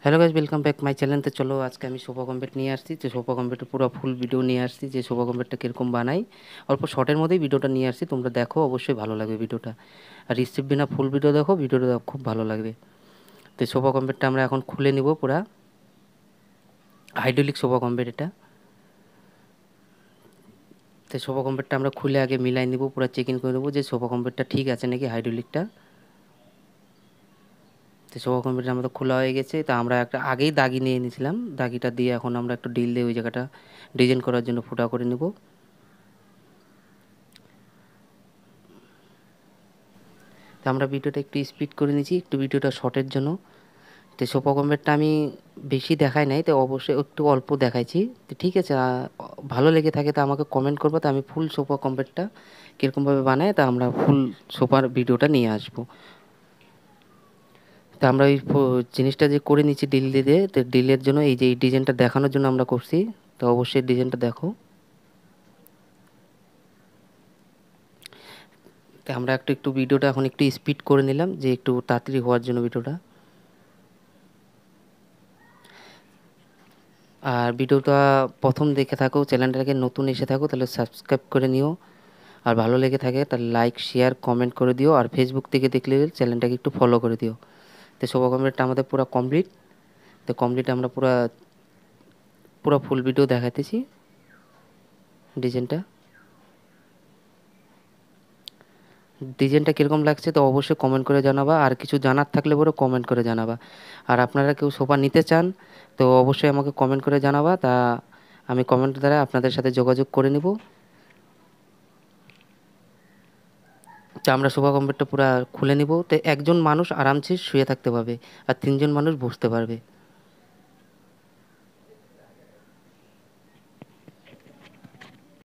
Hello guys, welcome back my channel. তো চলো আজকে আমি সোফা কমপ্লিট নিয়ে আসছি। তো সোফা কমপ্লিটের পুরো ফুল ভিডিও নিয়ে আসছি যে সোফা কমপ্লিটটা কীরকম বানাই। অল্প শর্টের মধ্যেই ভিডিওটা নিয়ে আসছি, তোমরা দেখো, অবশ্যই ভালো লাগবে ভিডিওটা। আর স্কিপ বিনা ফুল ভিডিও দেখো, ভিডিওটা খুব ভালো লাগবে। তো সোফা কমপ্লিটটা আমরা এখন খুলে নিব, পুরা হাইড্রোলিক সোফা কমপ্লিট এটা। তো সোফা কমপ্লিটটা আমরা খুলে আগে মিলাই নিব, পুরো চেক ইন করে নেবো যে সোফা কমপ্লিটটা ঠিক আছে নাকি হাইড্রোলিকটা। তো সোফা কমপ্লিট আমাদের খোলা হয়ে গেছে। তো আমরা একটা আগেই দাগি নিয়ে নিয়েছিলাম, দাগিটা দিয়ে এখন আমরা একটু ডিল দিয়ে ওই জায়গাটা ডিজাইন করার জন্য ফুটা করে নেব। তো আমরা ভিডিওটা একটু স্পিড করে নিয়েছি, একটু ভিডিওটা শর্টের জন্য। তো সোফা কমপ্লিটটা আমি বেশি দেখাই নাই, তো অবশ্যই একটু অল্প দেখাইছি। তো ঠিক আছে, ভালো লেগে থাকে তো আমাকে কমেন্ট করবো, তো আমি ফুল সোফা কমপ্লিটটা কীরকমভাবে বানাই তা আমরা ফুল সোফার ভিডিওটা নিয়ে আসবো। তো আমরা ওই জিনিসটা যে করে নিচ্ছি ডিল দিয়ে, তো ডিলের জন্য এই যে এই ডিজাইনটা দেখানোর জন্য আমরা করছি। তো অবশ্যই ডিজাইনটা দেখো। তো আমরা একটু একটু ভিডিওটা এখন একটু স্পিড করে নিলাম যে একটু তাড়াতাড়ি হওয়ার জন্য ভিডিওটা। আর ভিডিওটা প্রথম দেখে থাকো, চ্যানেলটাকে নতুন এসে থাকো তাহলে সাবস্ক্রাইব করে নিও। আর ভালো লেগে থাকে তাহলে লাইক শেয়ার কমেন্ট করে দিও। আর ফেসবুক থেকে দেখলে চ্যানেলটাকে একটু ফলো করে দিও। তো সব কমপ্লিটটা আমাদের পুরো কমপ্লিট। তো কমপ্লিট আমরা পুরো পুরো ফুল ভিডিও দেখাইতেছি ডিজাইনটা। ডিজাইনটা কীরকম লাগছে তো অবশ্যই কমেন্ট করে জানাবা। আর কিছু জানার থাকলে পরে কমেন্ট করে জানাবা। আর আপনারা কেউ সোফা নিতে চান তো অবশ্যই আমাকে কমেন্ট করে জানাবা, তা আমি কমেন্ট দ্বারা আপনাদের সাথে যোগাযোগ করে নিব। তো আমরা সোফা কমপ্লিটটা পুরো খুলে নিব। তো একজন মানুষ আরামসে শুয়ে থাকতে পারবে আর তিনজন মানুষ বসতে পারবে।